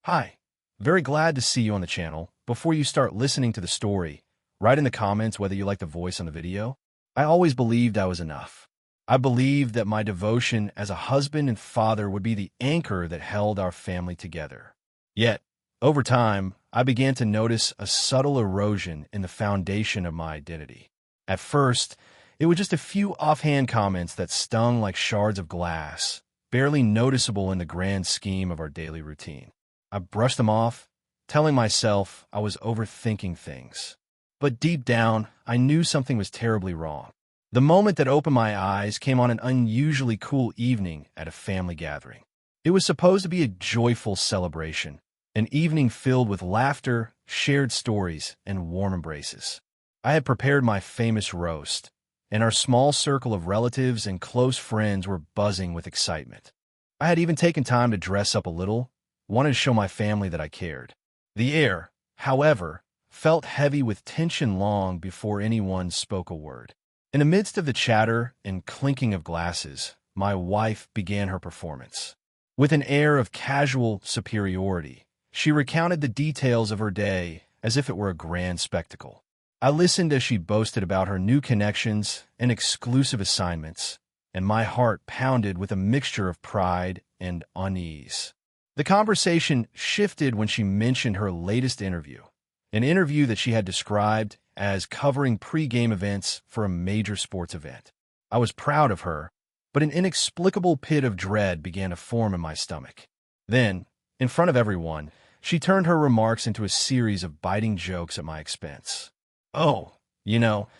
Hi, very glad to see you on the channel. Before you start listening to the story, write in the comments whether you like the voice on the video. I always believed I was enough. I believed that my devotion as a husband and father would be the anchor that held our family together. Yet, over time, I began to notice a subtle erosion in the foundation of my identity. At first, it was just a few offhand comments that stung like shards of glass, barely noticeable in the grand scheme of our daily routine. I brushed them off, telling myself I was overthinking things. But deep down, I knew something was terribly wrong. The moment that opened my eyes came on an unusually cool evening at a family gathering. It was supposed to be a joyful celebration, an evening filled with laughter, shared stories, and warm embraces. I had prepared my famous roast, and our small circle of relatives and close friends were buzzing with excitement. I had even taken time to dress up a little, wanted to show my family that I cared. The air, however, felt heavy with tension long before anyone spoke a word. In the midst of the chatter and clinking of glasses, my wife began her performance. With an air of casual superiority, she recounted the details of her day as if it were a grand spectacle. I listened as she boasted about her new connections and exclusive assignments, and my heart pounded with a mixture of pride and unease. The conversation shifted when she mentioned her latest interview, an interview that she had described as covering pre-game events for a major sports event. I was proud of her, but an inexplicable pit of dread began to form in my stomach. Then, in front of everyone, she turned her remarks into a series of biting jokes at my expense. "Oh,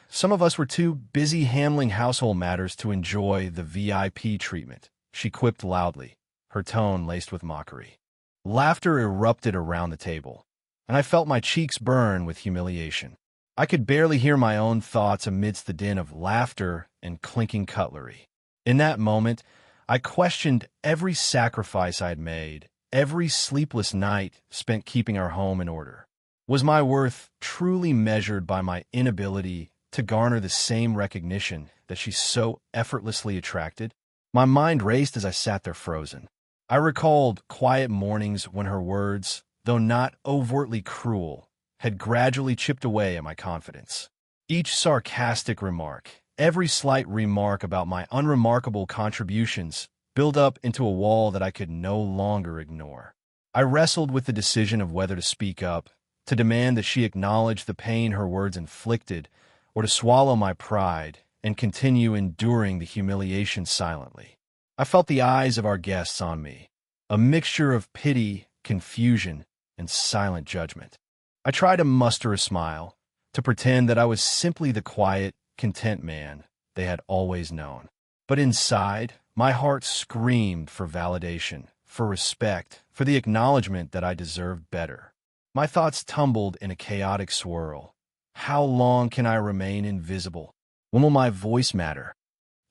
some of us were too busy handling household matters to enjoy the VIP treatment," she quipped loudly, her tone laced with mockery. Laughter erupted around the table, and I felt my cheeks burn with humiliation. I could barely hear my own thoughts amidst the din of laughter and clinking cutlery. In that moment, I questioned every sacrifice I had made, every sleepless night spent keeping our home in order. Was my worth truly measured by my inability to garner the same recognition that she so effortlessly attracted? My mind raced as I sat there frozen. I recalled quiet mornings when her words, though not overtly cruel, had gradually chipped away at my confidence. Each sarcastic remark, every slight remark about my unremarkable contributions, built up into a wall that I could no longer ignore. I wrestled with the decision of whether to speak up, to demand that she acknowledge the pain her words inflicted, or to swallow my pride and continue enduring the humiliation silently. I felt the eyes of our guests on me, a mixture of pity, confusion, and silent judgment. I tried to muster a smile, to pretend that I was simply the quiet, content man they had always known. But inside, my heart screamed for validation, for respect, for the acknowledgement that I deserved better. My thoughts tumbled in a chaotic swirl. How long can I remain invisible? When will my voice matter?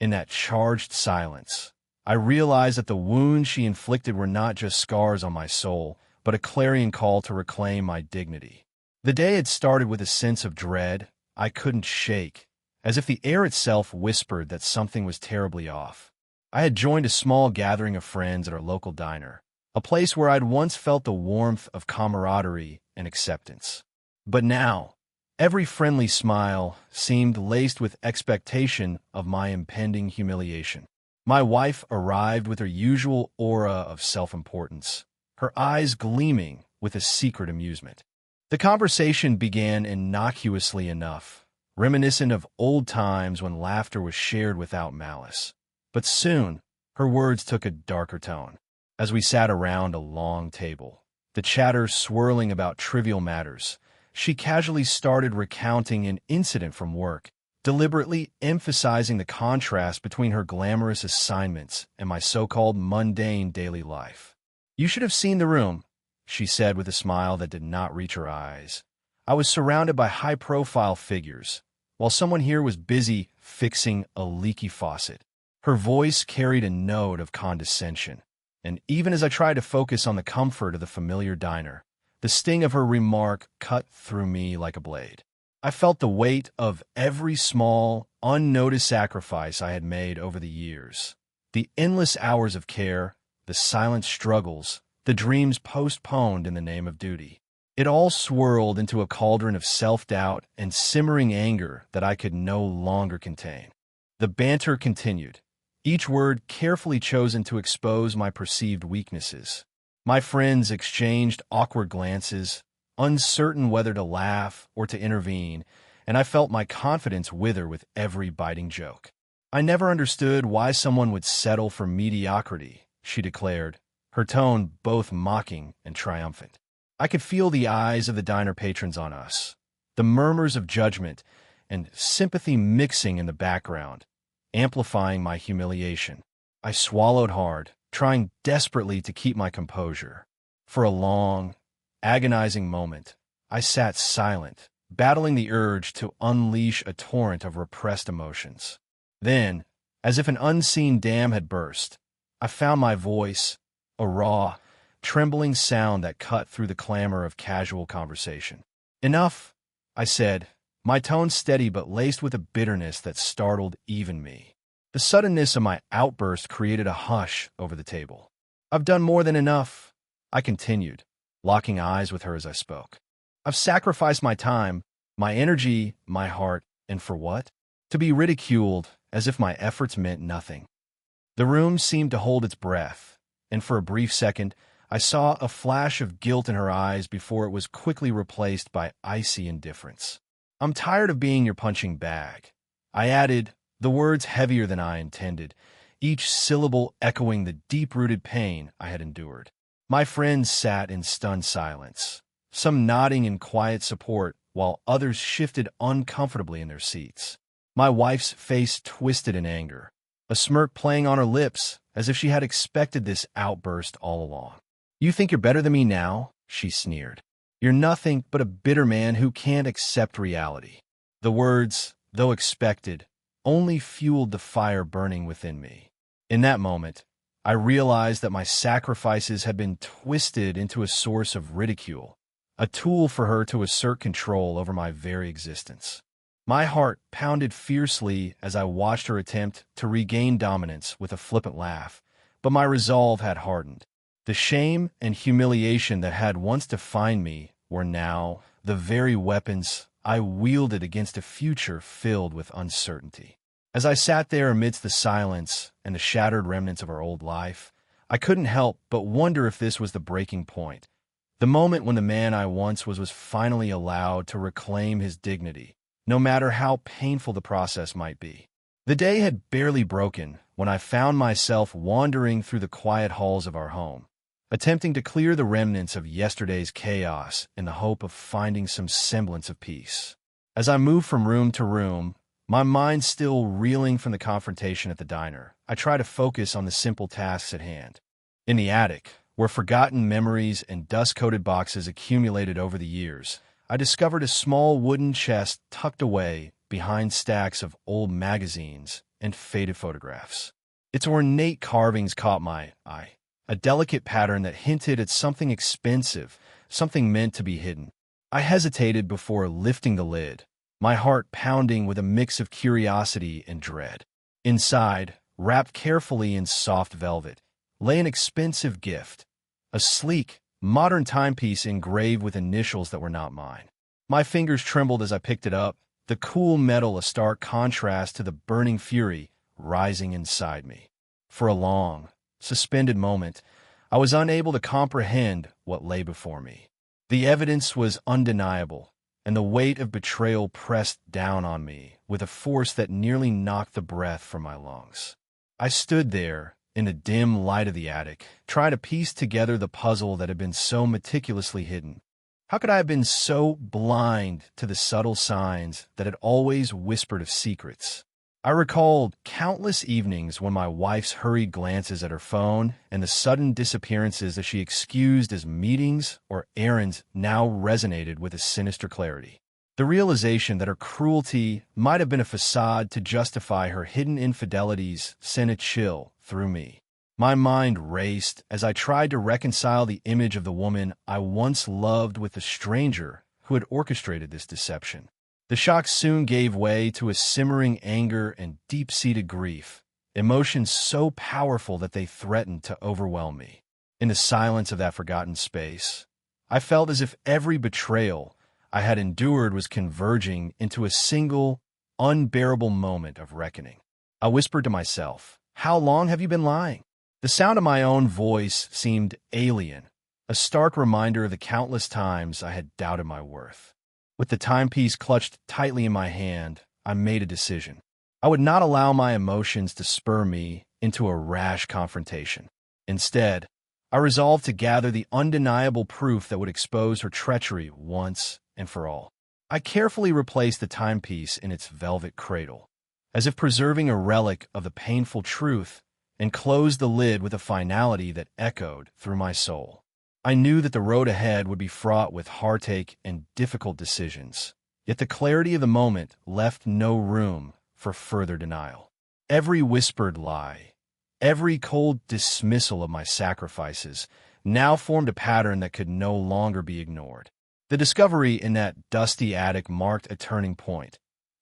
In that charged silence, I realized that the wounds she inflicted were not just scars on my soul, but a clarion call to reclaim my dignity. The day had started with a sense of dread I couldn't shake, as if the air itself whispered that something was terribly off. I had joined a small gathering of friends at our local diner, a place where I'd once felt the warmth of camaraderie and acceptance. But now, every friendly smile seemed laced with expectation of my impending humiliation. My wife arrived with her usual aura of self-importance, her eyes gleaming with a secret amusement. The conversation began innocuously enough, reminiscent of old times when laughter was shared without malice. But soon, her words took a darker tone. As we sat around a long table, the chatter swirling about trivial matters, she casually started recounting an incident from work, deliberately emphasizing the contrast between her glamorous assignments and my so-called mundane daily life. "You should have seen the room," she said with a smile that did not reach her eyes. "I was surrounded by high-profile figures, while someone here was busy fixing a leaky faucet." Her voice carried a note of condescension, and even as I tried to focus on the comfort of the familiar diner, the sting of her remark cut through me like a blade. I felt the weight of every small, unnoticed sacrifice I had made over the years. The endless hours of care, the silent struggles, the dreams postponed in the name of duty. It all swirled into a cauldron of self-doubt and simmering anger that I could no longer contain. The banter continued, each word carefully chosen to expose my perceived weaknesses. My friends exchanged awkward glances, uncertain whether to laugh or to intervene, and I felt my confidence wither with every biting joke. "I never understood why someone would settle for mediocrity," she declared, her tone both mocking and triumphant. I could feel the eyes of the diner patrons on us, the murmurs of judgment and sympathy mixing in the background, amplifying my humiliation. I swallowed hard, trying desperately to keep my composure. For a long, agonizing moment, I sat silent, battling the urge to unleash a torrent of repressed emotions. Then, as if an unseen dam had burst, I found my voice, a raw, trembling sound that cut through the clamor of casual conversation. "Enough," I said, my tone steady but laced with a bitterness that startled even me. The suddenness of my outburst created a hush over the table. "I've done more than enough," I continued, locking eyes with her as I spoke. "I've sacrificed my time, my energy, my heart, and for what? To be ridiculed as if my efforts meant nothing." The room seemed to hold its breath, and for a brief second, I saw a flash of guilt in her eyes before it was quickly replaced by icy indifference. "I'm tired of being your punching bag," I added, the words heavier than I intended, each syllable echoing the deep-rooted pain I had endured. My friends sat in stunned silence, some nodding in quiet support while others shifted uncomfortably in their seats. My wife's face twisted in anger, a smirk playing on her lips as if she had expected this outburst all along. "You think you're better than me now?" she sneered. "You're nothing but a bitter man who can't accept reality." The words, though expected, only fueled the fire burning within me. In that moment, I realized that my sacrifices had been twisted into a source of ridicule, a tool for her to assert control over my very existence. My heart pounded fiercely as I watched her attempt to regain dominance with a flippant laugh, but my resolve had hardened. The shame and humiliation that had once defined me were now the very weapons I wielded against a future filled with uncertainty. As I sat there amidst the silence and the shattered remnants of our old life, I couldn't help but wonder if this was the breaking point, the moment when the man I once was finally allowed to reclaim his dignity, no matter how painful the process might be. The day had barely broken when I found myself wandering through the quiet halls of our home, attempting to clear the remnants of yesterday's chaos in the hope of finding some semblance of peace. As I moved from room to room, my mind still reeling from the confrontation at the diner, I tried to focus on the simple tasks at hand. In the attic, where forgotten memories and dust-coated boxes accumulated over the years, I discovered a small wooden chest tucked away behind stacks of old magazines and faded photographs. Its ornate carvings caught my eye, a delicate pattern that hinted at something expensive, something meant to be hidden. I hesitated before lifting the lid, my heart pounding with a mix of curiosity and dread. Inside, wrapped carefully in soft velvet, lay an expensive gift, a sleek, modern timepiece engraved with initials that were not mine. My fingers trembled as I picked it up, the cool metal a stark contrast to the burning fury rising inside me. For a long, suspended moment, I was unable to comprehend what lay before me. The evidence was undeniable, and the weight of betrayal pressed down on me with a force that nearly knocked the breath from my lungs. I stood there, in the dim light of the attic, trying to piece together the puzzle that had been so meticulously hidden. How could I have been so blind to the subtle signs that had always whispered of secrets? I recalled countless evenings when my wife's hurried glances at her phone and the sudden disappearances that she excused as meetings or errands now resonated with a sinister clarity. The realization that her cruelty might have been a facade to justify her hidden infidelities sent a chill through me. My mind raced as I tried to reconcile the image of the woman I once loved with the stranger who had orchestrated this deception. The shock soon gave way to a simmering anger and deep-seated grief, emotions so powerful that they threatened to overwhelm me. In the silence of that forgotten space, I felt as if every betrayal I had endured was converging into a single, unbearable moment of reckoning. I whispered to myself, "How long have you been lying?" The sound of my own voice seemed alien, a stark reminder of the countless times I had doubted my worth. With the timepiece clutched tightly in my hand, I made a decision. I would not allow my emotions to spur me into a rash confrontation. Instead, I resolved to gather the undeniable proof that would expose her treachery once and for all. I carefully replaced the timepiece in its velvet cradle, as if preserving a relic of the painful truth, and closed the lid with a finality that echoed through my soul. I knew that the road ahead would be fraught with heartache and difficult decisions, yet the clarity of the moment left no room for further denial. Every whispered lie, every cold dismissal of my sacrifices, now formed a pattern that could no longer be ignored. The discovery in that dusty attic marked a turning point,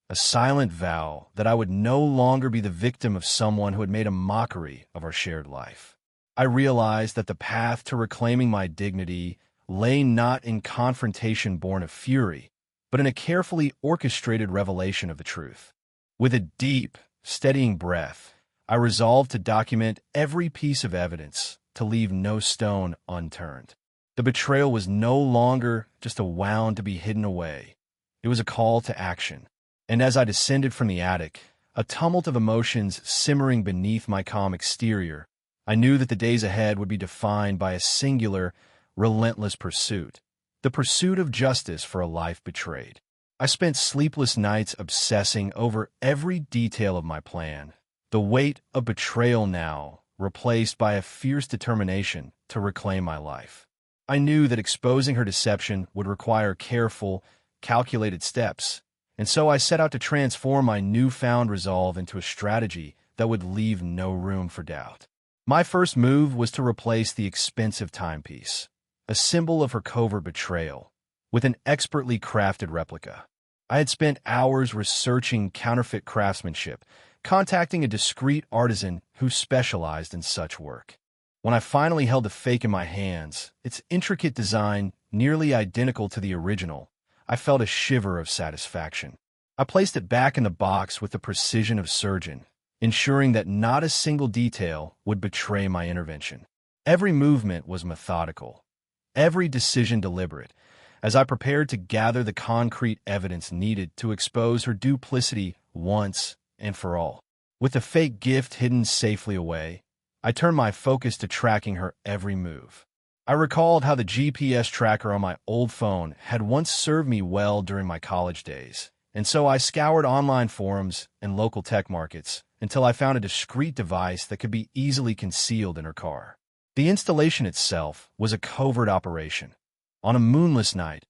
a silent vow that I would no longer be the victim of someone who had made a mockery of our shared life. I realized that the path to reclaiming my dignity lay not in confrontation born of fury, but in a carefully orchestrated revelation of the truth. With a deep, steadying breath, I resolved to document every piece of evidence, to leave no stone unturned. The betrayal was no longer just a wound to be hidden away. It was a call to action. And as I descended from the attic, a tumult of emotions simmering beneath my calm exterior, I knew that the days ahead would be defined by a singular, relentless pursuit, the pursuit of justice for a life betrayed. I spent sleepless nights obsessing over every detail of my plan, the weight of betrayal now replaced by a fierce determination to reclaim my life. I knew that exposing her deception would require careful, calculated steps, and so I set out to transform my newfound resolve into a strategy that would leave no room for doubt. My first move was to replace the expensive timepiece, a symbol of her covert betrayal, with an expertly crafted replica. I had spent hours researching counterfeit craftsmanship, contacting a discreet artisan who specialized in such work. When I finally held the fake in my hands, its intricate design nearly identical to the original, I felt a shiver of satisfaction. I placed it back in the box with the precision of a surgeon, ensuring that not a single detail would betray my intervention. Every movement was methodical, every decision deliberate, as I prepared to gather the concrete evidence needed to expose her duplicity once and for all. With the fake gift hidden safely away, I turned my focus to tracking her every move. I recalled how the GPS tracker on my old phone had once served me well during my college days, and so I scoured online forums and local tech markets until I found a discreet device that could be easily concealed in her car. The installation itself was a covert operation. On a moonless night,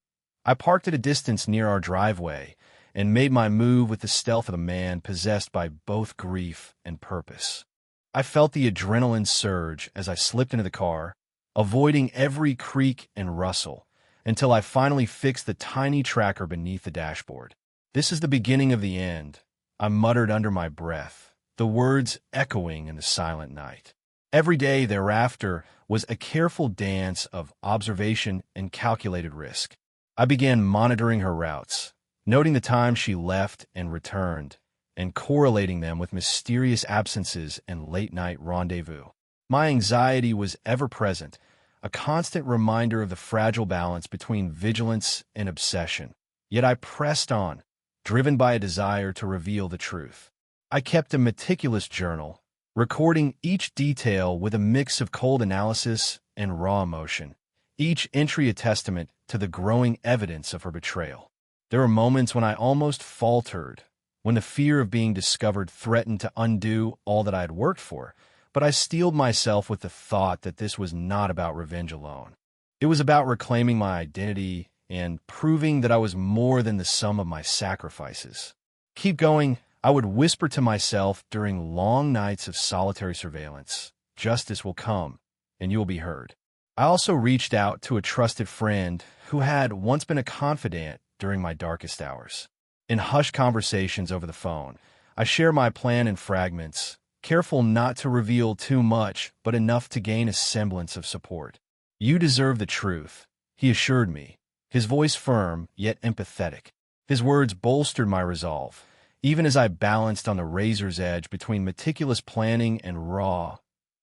I parked at a distance near our driveway and made my move with the stealth of a man possessed by both grief and purpose. I felt the adrenaline surge as I slipped into the car, avoiding every creak and rustle, until I finally fixed the tiny tracker beneath the dashboard. "This is the beginning of the end," I muttered under my breath, the words echoing in the silent night. Every day thereafter was a careful dance of observation and calculated risk. I began monitoring her routes, noting the time she left and returned, and correlating them with mysterious absences and late-night rendezvous. My anxiety was ever present, a constant reminder of the fragile balance between vigilance and obsession. Yet I pressed on, driven by a desire to reveal the truth. I kept a meticulous journal, recording each detail with a mix of cold analysis and raw emotion, each entry a testament to the growing evidence of her betrayal. There were moments when I almost faltered, when the fear of being discovered threatened to undo all that I had worked for, but I steeled myself with the thought that this was not about revenge alone. It was about reclaiming my identity and proving that I was more than the sum of my sacrifices. "Keep going," I would whisper to myself during long nights of solitary surveillance. "Justice will come, and you will be heard." I also reached out to a trusted friend who had once been a confidant during my darkest hours. In hushed conversations over the phone, I shared my plan in fragments, careful not to reveal too much, but enough to gain a semblance of support. "You deserve the truth," he assured me, his voice firm yet empathetic. His words bolstered my resolve, even as I balanced on the razor's edge between meticulous planning and raw,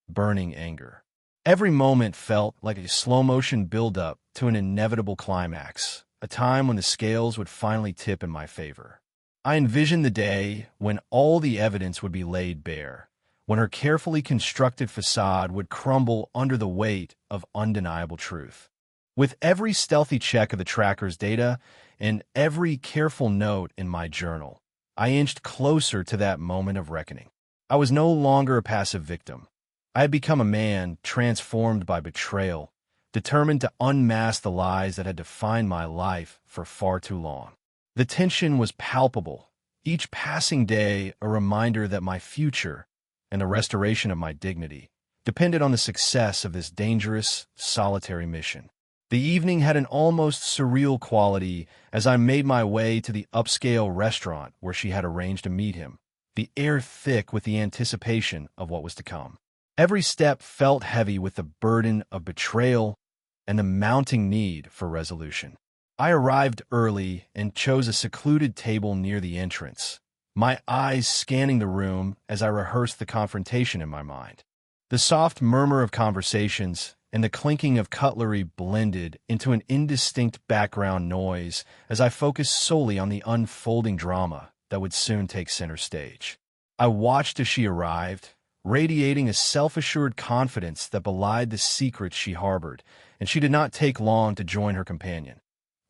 burning anger. Every moment felt like a slow-motion build-up to an inevitable climax, a time when the scales would finally tip in my favor. I envisioned the day when all the evidence would be laid bare, when her carefully constructed facade would crumble under the weight of undeniable truth. With every stealthy check of the tracker's data and every careful note in my journal, I inched closer to that moment of reckoning. I was no longer a passive victim. I had become a man transformed by betrayal, determined to unmask the lies that had defined my life for far too long. The tension was palpable, each passing day a reminder that my future and the restoration of my dignity depended on the success of this dangerous, solitary mission. The evening had an almost surreal quality as I made my way to the upscale restaurant where she had arranged to meet him, the air thick with the anticipation of what was to come. Every step felt heavy with the burden of betrayal and the mounting need for resolution. I arrived early and chose a secluded table near the entrance, my eyes scanning the room as I rehearsed the confrontation in my mind. The soft murmur of conversations and the clinking of cutlery blended into an indistinct background noise as I focused solely on the unfolding drama that would soon take center stage. I watched as she arrived, radiating a self-assured confidence that belied the secrets she harbored, and she did not take long to join her companion,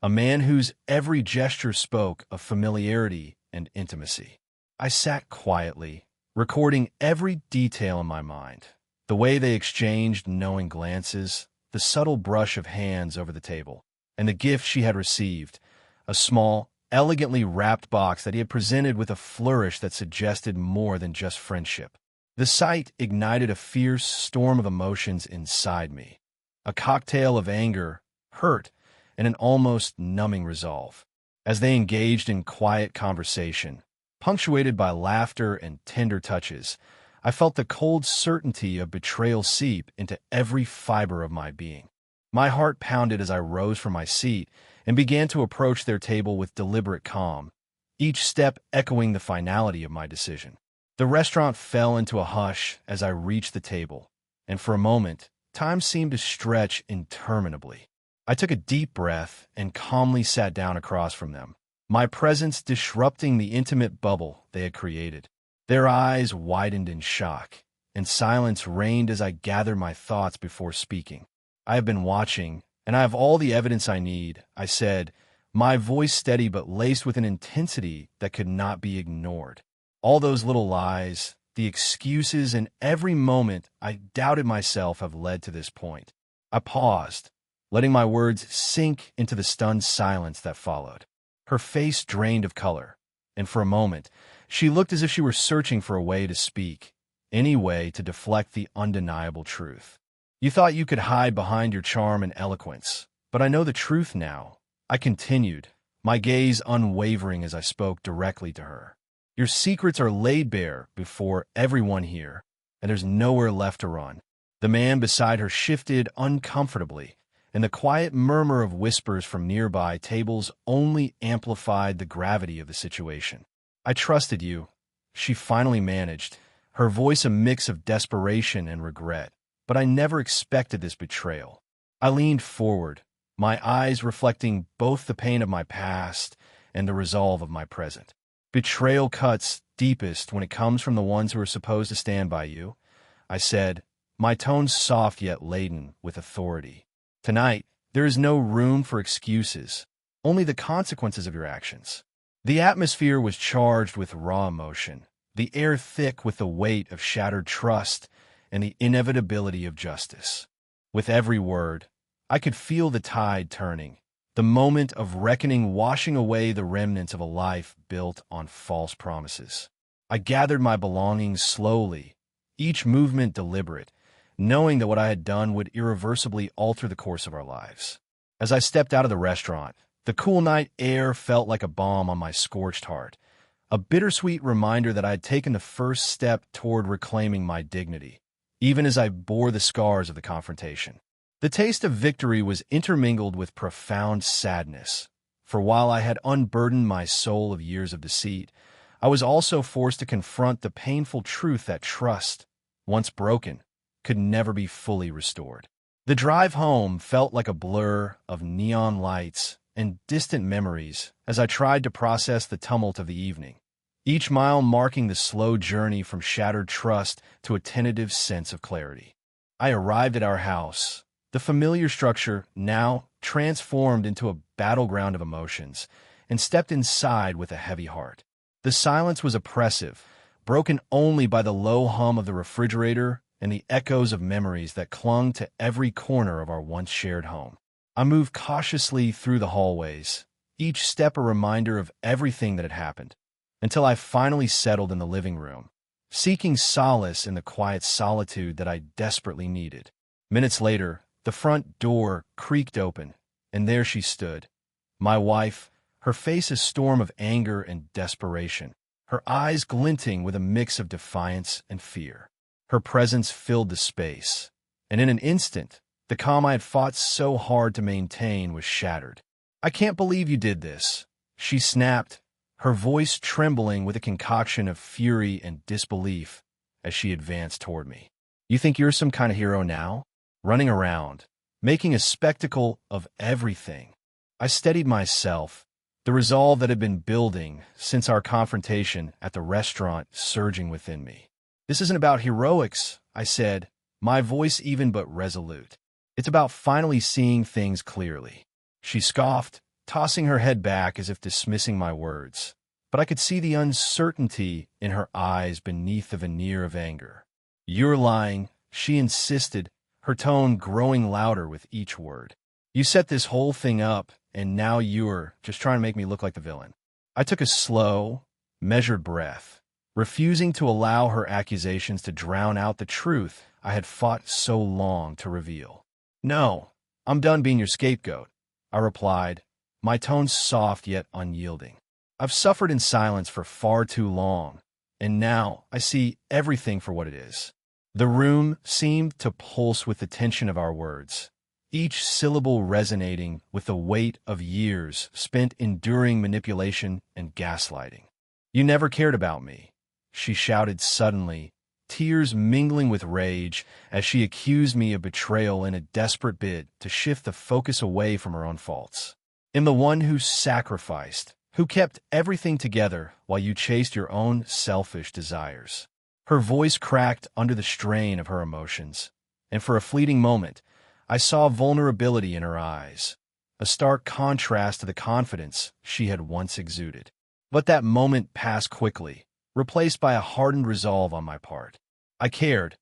a man whose every gesture spoke of familiarity and intimacy. I sat quietly, recording every detail in my mind. The way they exchanged knowing glances, the subtle brush of hands over the table, and the gift she had received, a small, elegantly wrapped box that he had presented with a flourish that suggested more than just friendship. The sight ignited a fierce storm of emotions inside me, a cocktail of anger, hurt, and an almost numbing resolve. As they engaged in quiet conversation, punctuated by laughter and tender touches, I felt the cold certainty of betrayal seep into every fiber of my being. My heart pounded as I rose from my seat and began to approach their table with deliberate calm, each step echoing the finality of my decision. The restaurant fell into a hush as I reached the table, and for a moment, time seemed to stretch interminably. I took a deep breath and calmly sat down across from them, my presence disrupting the intimate bubble they had created. Their eyes widened in shock, and silence reigned as I gathered my thoughts before speaking. "I have been watching, and I have all the evidence I need," I said, my voice steady but laced with an intensity that could not be ignored. All those little lies, the excuses, and every moment I doubted myself have led to this point. I paused, letting my words sink into the stunned silence that followed. Her face drained of color, and for a moment, she looked as if she were searching for a way to speak, any way to deflect the undeniable truth. "You thought you could hide behind your charm and eloquence, but I know the truth now," I continued, my gaze unwavering as I spoke directly to her. "Your secrets are laid bare before everyone here, and there's nowhere left to run." The man beside her shifted uncomfortably, and the quiet murmur of whispers from nearby tables only amplified the gravity of the situation. "I trusted you," she finally managed, her voice a mix of desperation and regret, "but I never expected this betrayal." I leaned forward, my eyes reflecting both the pain of my past and the resolve of my present. "Betrayal cuts deepest when it comes from the ones who are supposed to stand by you," I said, my tone soft yet laden with authority. "Tonight, there is no room for excuses, only the consequences of your actions." The atmosphere was charged with raw emotion, the air thick with the weight of shattered trust and the inevitability of justice. With every word, I could feel the tide turning, the moment of reckoning washing away the remnants of a life built on false promises. I gathered my belongings slowly, each movement deliberate, knowing that what I had done would irreversibly alter the course of our lives. As I stepped out of the restaurant, the cool night air felt like a balm on my scorched heart, a bittersweet reminder that I had taken the first step toward reclaiming my dignity, even as I bore the scars of the confrontation. The taste of victory was intermingled with profound sadness, for while I had unburdened my soul of years of deceit, I was also forced to confront the painful truth that trust, once broken, could never be fully restored. The drive home felt like a blur of neon lights and distant memories as I tried to process the tumult of the evening, each mile marking the slow journey from shattered trust to a tentative sense of clarity. I arrived at our house, the familiar structure now transformed into a battleground of emotions, and stepped inside with a heavy heart. The silence was oppressive, broken only by the low hum of the refrigerator and the echoes of memories that clung to every corner of our once shared home. I moved cautiously through the hallways, each step a reminder of everything that had happened, until I finally settled in the living room, seeking solace in the quiet solitude that I desperately needed. Minutes later, the front door creaked open, and there she stood, my wife, her face a storm of anger and desperation, her eyes glinting with a mix of defiance and fear. Her presence filled the space, and in an instant, the calm I had fought so hard to maintain was shattered. "I can't believe you did this," she snapped, her voice trembling with a concoction of fury and disbelief as she advanced toward me. "You think you're some kind of hero now? Running around, making a spectacle of everything." I steadied myself, the resolve that had been building since our confrontation at the restaurant surging within me. "This isn't about heroics," I said, my voice even but resolute. "It's about finally seeing things clearly." She scoffed, tossing her head back as if dismissing my words, but I could see the uncertainty in her eyes beneath the veneer of anger. "You're lying," she insisted, her tone growing louder with each word. "You set this whole thing up, and now you're just trying to make me look like the villain." I took a slow, measured breath, refusing to allow her accusations to drown out the truth I had fought so long to reveal. "No, I'm done being your scapegoat," I replied, my tone soft yet unyielding. "I've suffered in silence for far too long, and now I see everything for what it is." The room seemed to pulse with the tension of our words, each syllable resonating with the weight of years spent enduring manipulation and gaslighting. "You never cared about me," she shouted suddenly, tears mingling with rage as she accused me of betrayal in a desperate bid to shift the focus away from her own faults. "I'm the one who sacrificed, who kept everything together while you chased your own selfish desires." Her voice cracked under the strain of her emotions, and for a fleeting moment, I saw vulnerability in her eyes, a stark contrast to the confidence she had once exuded. But that moment passed quickly, replaced by a hardened resolve on my part. I cared.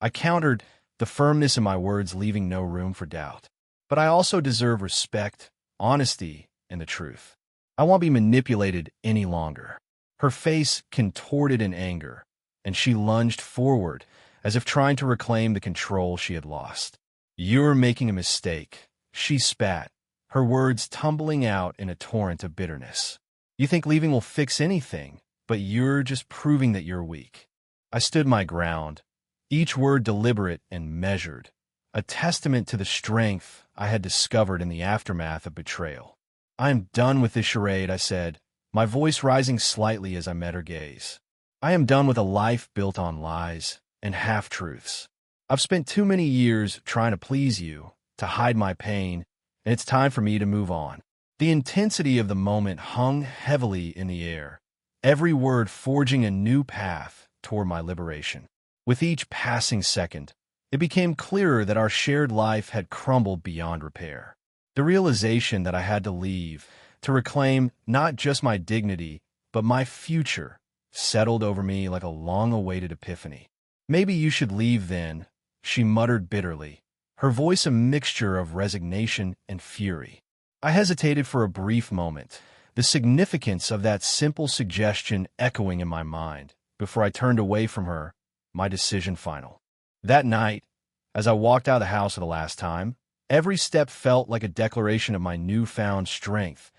I countered, the firmness in my words leaving no room for doubt. "But I also deserve respect, honesty, and the truth. I won't be manipulated any longer." Her face contorted in anger, and she lunged forward, as if trying to reclaim the control she had lost. "You're making a mistake," she spat, her words tumbling out in a torrent of bitterness. "You think leaving will fix anything, but you're just proving that you're weak." I stood my ground, each word deliberate and measured, a testament to the strength I had discovered in the aftermath of betrayal. "I am done with this charade," I said, my voice rising slightly as I met her gaze. "I am done with a life built on lies and half-truths. I've spent too many years trying to please you, to hide my pain, and it's time for me to move on." The intensity of the moment hung heavily in the air, every word forging a new path toward my liberation. With each passing second, it became clearer that our shared life had crumbled beyond repair. The realization that I had to leave, to reclaim not just my dignity, but my future, settled over me like a long-awaited epiphany. "Maybe you should leave then," she muttered bitterly, her voice a mixture of resignation and fury. I hesitated for a brief moment, the significance of that simple suggestion echoing in my mind, before I turned away from her, my decision final. That night, as I walked out of the house for the last time, every step felt like a declaration of my newfound strength,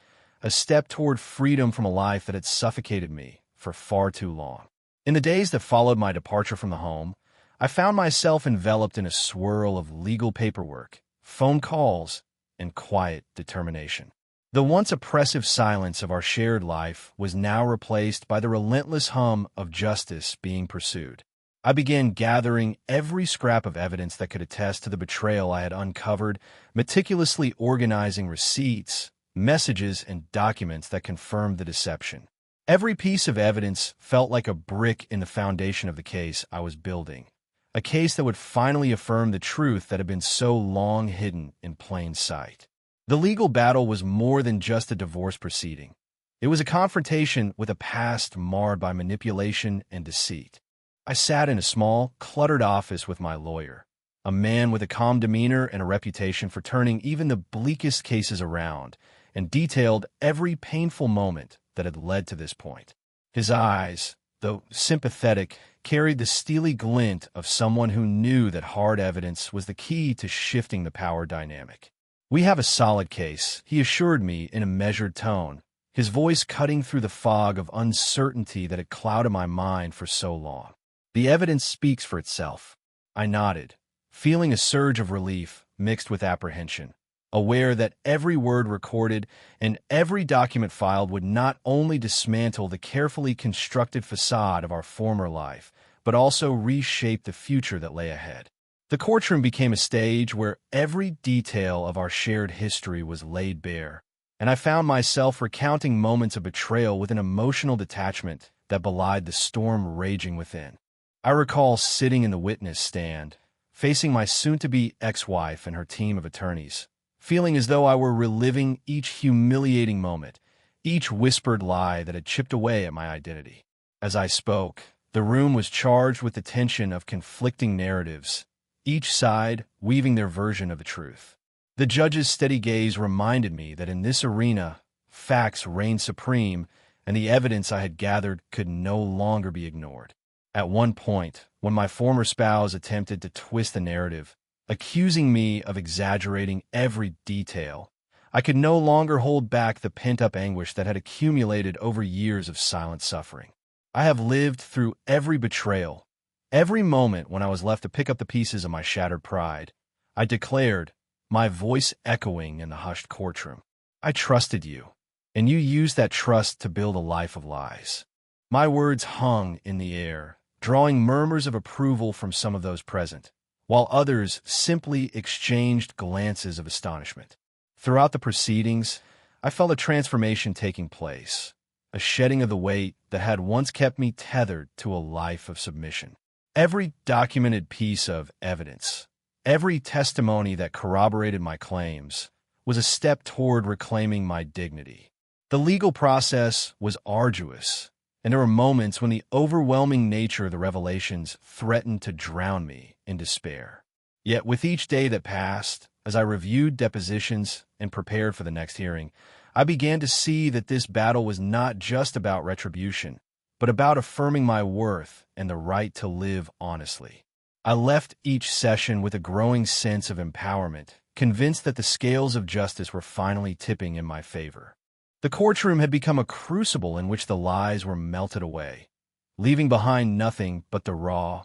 a step toward freedom from a life that had suffocated me for far too long. In the days that followed my departure from the home, I found myself enveloped in a swirl of legal paperwork, phone calls, and quiet determination. The once oppressive silence of our shared life was now replaced by the relentless hum of justice being pursued. I began gathering every scrap of evidence that could attest to the betrayal I had uncovered, meticulously organizing receipts, messages, and documents that confirmed the deception. Every piece of evidence felt like a brick in the foundation of the case I was building, a case that would finally affirm the truth that had been so long hidden in plain sight. The legal battle was more than just a divorce proceeding. It was a confrontation with a past marred by manipulation and deceit. I sat in a small, cluttered office with my lawyer, a man with a calm demeanor and a reputation for turning even the bleakest cases around, and detailed every painful moment that had led to this point. His eyes, though sympathetic, carried the steely glint of someone who knew that hard evidence was the key to shifting the power dynamic. "We have a solid case," he assured me in a measured tone, his voice cutting through the fog of uncertainty that had clouded my mind for so long. "The evidence speaks for itself." I nodded, feeling a surge of relief mixed with apprehension, aware that every word recorded and every document filed would not only dismantle the carefully constructed facade of our former life, but also reshape the future that lay ahead. The courtroom became a stage where every detail of our shared history was laid bare, and I found myself recounting moments of betrayal with an emotional detachment that belied the storm raging within. I recall sitting in the witness stand, facing my soon-to-be ex-wife and her team of attorneys, feeling as though I were reliving each humiliating moment, each whispered lie that had chipped away at my identity. As I spoke, the room was charged with the tension of conflicting narratives, each side weaving their version of the truth. The judge's steady gaze reminded me that in this arena, facts reigned supreme, and the evidence I had gathered could no longer be ignored. At one point, when my former spouse attempted to twist the narrative, accusing me of exaggerating every detail, I could no longer hold back the pent-up anguish that had accumulated over years of silent suffering. I have lived through every betrayal, every moment when I was left to pick up the pieces of my shattered pride. I declared, my voice echoing in the hushed courtroom. "I trusted you, and you used that trust to build a life of lies." My words hung in the air, drawing murmurs of approval from some of those present, while others simply exchanged glances of astonishment. Throughout the proceedings, I felt a transformation taking place, a shedding of the weight that had once kept me tethered to a life of submission. Every documented piece of evidence, every testimony that corroborated my claims, was a step toward reclaiming my dignity. The legal process was arduous, and there were moments when the overwhelming nature of the revelations threatened to drown me in despair. Yet with each day that passed, as I reviewed depositions and prepared for the next hearing, I began to see that this battle was not just about retribution, but about affirming my worth and the right to live honestly. I left each session with a growing sense of empowerment, convinced that the scales of justice were finally tipping in my favor. The courtroom had become a crucible in which the lies were melted away, leaving behind nothing but the raw,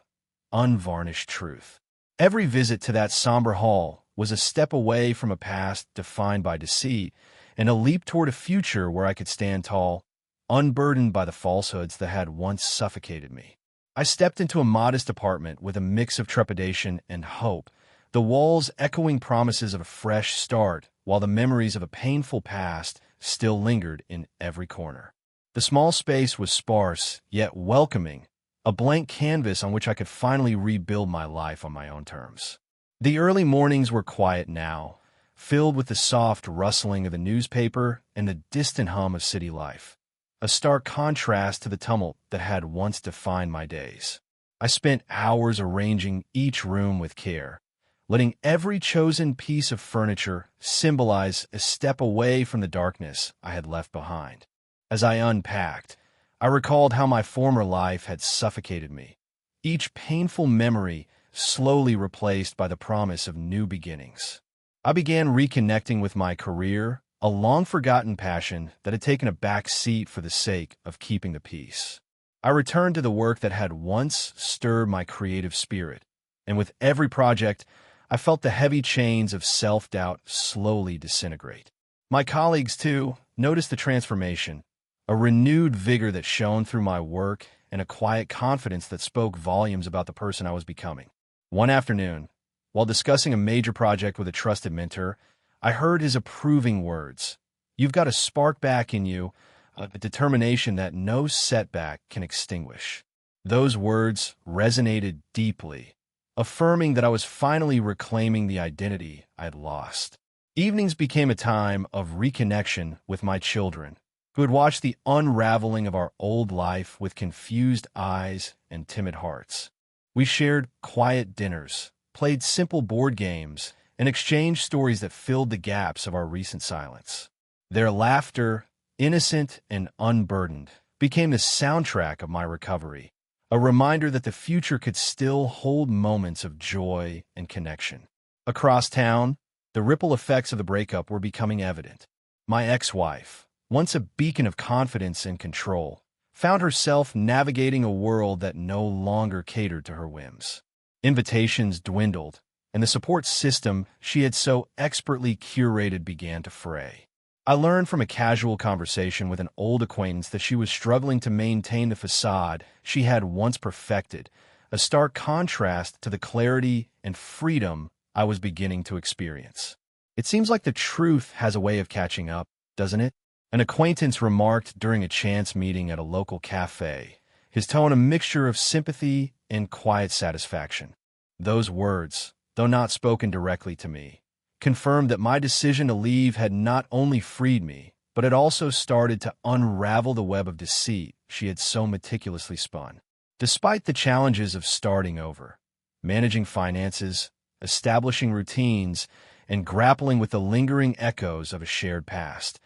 unvarnished truth. Every visit to that somber hall was a step away from a past defined by deceit and a leap toward a future where I could stand tall, unburdened by the falsehoods that had once suffocated me. I stepped into a modest apartment with a mix of trepidation and hope, the walls echoing promises of a fresh start, while the memories of a painful past still lingered in every corner. The small space was sparse, yet welcoming, a blank canvas on which I could finally rebuild my life on my own terms. The early mornings were quiet now, filled with the soft rustling of the newspaper and the distant hum of city life, a stark contrast to the tumult that had once defined my days. I spent hours arranging each room with care, letting every chosen piece of furniture symbolize a step away from the darkness I had left behind. As I unpacked, I recalled how my former life had suffocated me, each painful memory slowly replaced by the promise of new beginnings. I began reconnecting with my career, a long-forgotten passion that had taken a back seat for the sake of keeping the peace. I returned to the work that had once stirred my creative spirit, and with every project, I felt the heavy chains of self-doubt slowly disintegrate. My colleagues, too, noticed the transformation, a renewed vigor that shone through my work and a quiet confidence that spoke volumes about the person I was becoming. One afternoon, while discussing a major project with a trusted mentor, I heard his approving words. "You've got a spark back in you, a determination that no setback can extinguish." Those words resonated deeply, affirming that I was finally reclaiming the identity I had lost. Evenings became a time of reconnection with my children, who had watched the unraveling of our old life with confused eyes and timid hearts. We shared quiet dinners, played simple board games, and exchanged stories that filled the gaps of our recent silence. Their laughter, innocent and unburdened, became the soundtrack of my recovery, a reminder that the future could still hold moments of joy and connection. Across town, the ripple effects of the breakup were becoming evident. My ex-wife, once a beacon of confidence and control, found herself navigating a world that no longer catered to her whims. Invitations dwindled, and the support system she had so expertly curated began to fray. I learned from a casual conversation with an old acquaintance that she was struggling to maintain the facade she had once perfected, a stark contrast to the clarity and freedom I was beginning to experience. "It seems like the truth has a way of catching up, doesn't it?" An acquaintance remarked during a chance meeting at a local cafe, his tone a mixture of sympathy and quiet satisfaction. Those words, though not spoken directly to me, confirmed that my decision to leave had not only freed me, but had also started to unravel the web of deceit she had so meticulously spun. Despite the challenges of starting over, managing finances, establishing routines, and grappling with the lingering echoes of a shared past,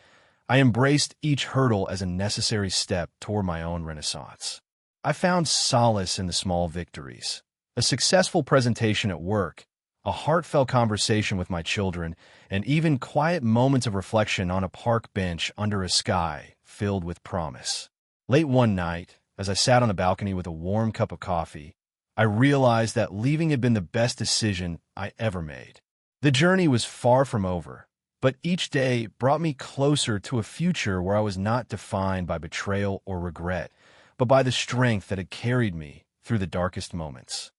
I embraced each hurdle as a necessary step toward my own renaissance. I found solace in the small victories, a successful presentation at work, a heartfelt conversation with my children, and even quiet moments of reflection on a park bench under a sky filled with promise. Late one night, as I sat on the balcony with a warm cup of coffee, I realized that leaving had been the best decision I ever made. The journey was far from over, but each day brought me closer to a future where I was not defined by betrayal or regret, but by the strength that had carried me through the darkest moments.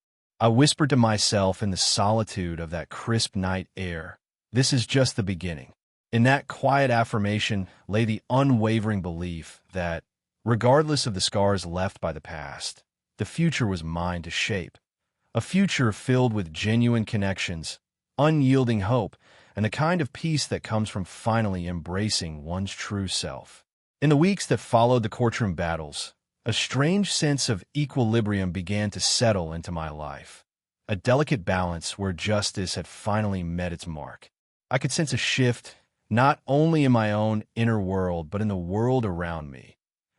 I whispered to myself in the solitude of that crisp night air, "This is just the beginning." In that quiet affirmation lay the unwavering belief that, regardless of the scars left by the past, the future was mine to shape, a future filled with genuine connections, unyielding hope, and the kind of peace that comes from finally embracing one's true self. In the weeks that followed the courtroom battles, a strange sense of equilibrium began to settle into my life, a delicate balance where justice had finally met its mark. I could sense a shift, not only in my own inner world, but in the world around me,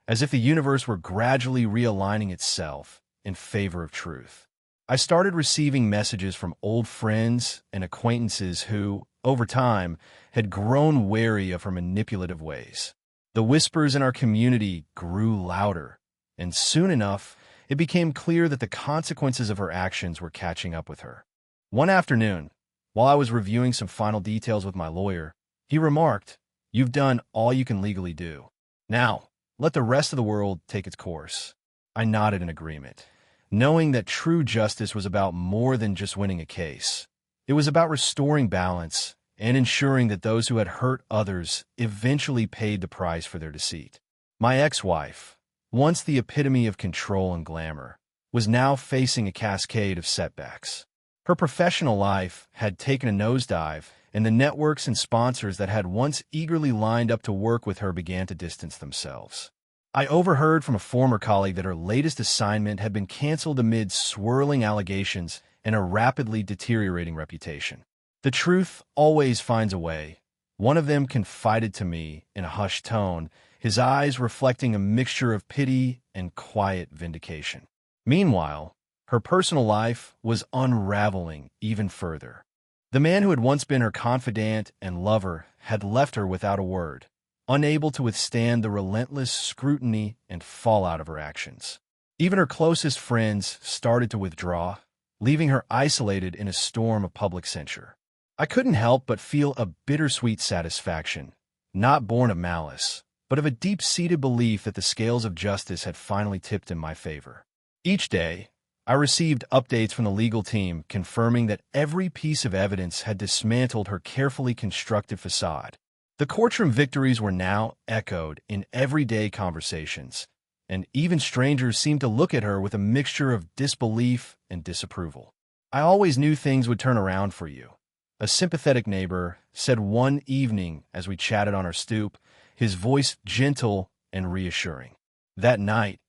as if the universe were gradually realigning itself in favor of truth. I started receiving messages from old friends and acquaintances who, over time, had grown wary of her manipulative ways. The whispers in our community grew louder, and soon enough, it became clear that the consequences of her actions were catching up with her. One afternoon, while I was reviewing some final details with my lawyer, he remarked, "You've done all you can legally do. Now, let the rest of the world take its course." I nodded in agreement, knowing that true justice was about more than just winning a case. It was about restoring balance and ensuring that those who had hurt others eventually paid the price for their deceit. My ex-wife, once the epitome of control and glamour, was now facing a cascade of setbacks. Her professional life had taken a nosedive, and the networks and sponsors that had once eagerly lined up to work with her began to distance themselves. I overheard from a former colleague that her latest assignment had been canceled amid swirling allegations and a rapidly deteriorating reputation. The truth always finds a way. One of them confided to me in a hushed tone, his eyes reflecting a mixture of pity and quiet vindication. Meanwhile, her personal life was unraveling even further. The man who had once been her confidant and lover had left her without a word, unable to withstand the relentless scrutiny and fallout of her actions. Even her closest friends started to withdraw, leaving her isolated in a storm of public censure. I couldn't help but feel a bittersweet satisfaction, not born of malice, but of a deep-seated belief that the scales of justice had finally tipped in my favor. Each day, I received updates from the legal team confirming that every piece of evidence had dismantled her carefully constructed facade. The courtroom victories were now echoed in everyday conversations, and even strangers seemed to look at her with a mixture of disbelief and disapproval. "I always knew things would turn around for you," a sympathetic neighbor said one evening as we chatted on our stoop, his voice gentle and reassuring. That night,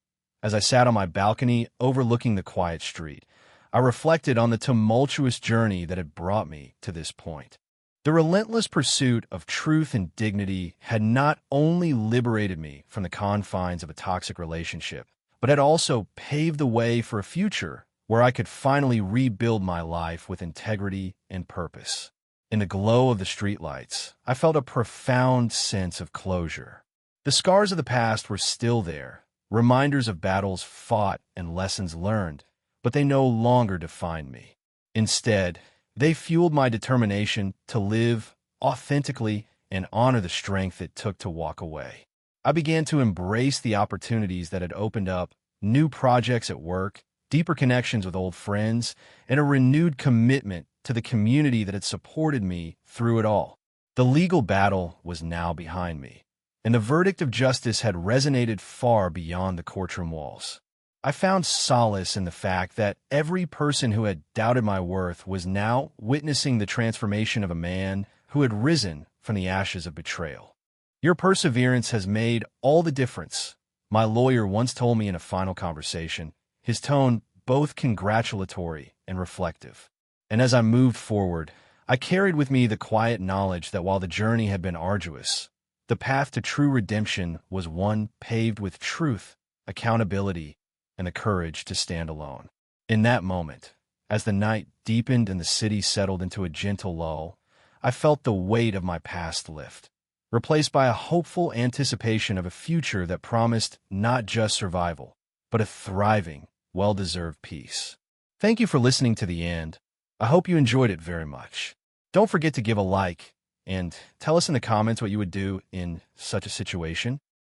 as I sat on my balcony overlooking the quiet street, I reflected on the tumultuous journey that had brought me to this point. The relentless pursuit of truth and dignity had not only liberated me from the confines of a toxic relationship, but had also paved the way for a future where I could finally rebuild my life with integrity and purpose. In the glow of the streetlights, I felt a profound sense of closure. The scars of the past were still there, reminders of battles fought and lessons learned, but they no longer defined me. Instead, they fueled my determination to live authentically and honor the strength it took to walk away. I began to embrace the opportunities that had opened up, new projects at work, deeper connections with old friends, and a renewed commitment to the community that had supported me through it all. The legal battle was now behind me, and the verdict of justice had resonated far beyond the courtroom walls. I found solace in the fact that every person who had doubted my worth was now witnessing the transformation of a man who had risen from the ashes of betrayal. "Your perseverance has made all the difference," my lawyer once told me in a final conversation, his tone both congratulatory and reflective. And as I moved forward, I carried with me the quiet knowledge that while the journey had been arduous, the path to true redemption was one paved with truth, accountability, and the courage to stand alone. In that moment, as the night deepened and the city settled into a gentle lull, I felt the weight of my past lift, replaced by a hopeful anticipation of a future that promised not just survival, but a thriving, well-deserved peace. Thank you for listening to the end. I hope you enjoyed it very much. Don't forget to give a like and tell us in the comments what you would do in such a situation.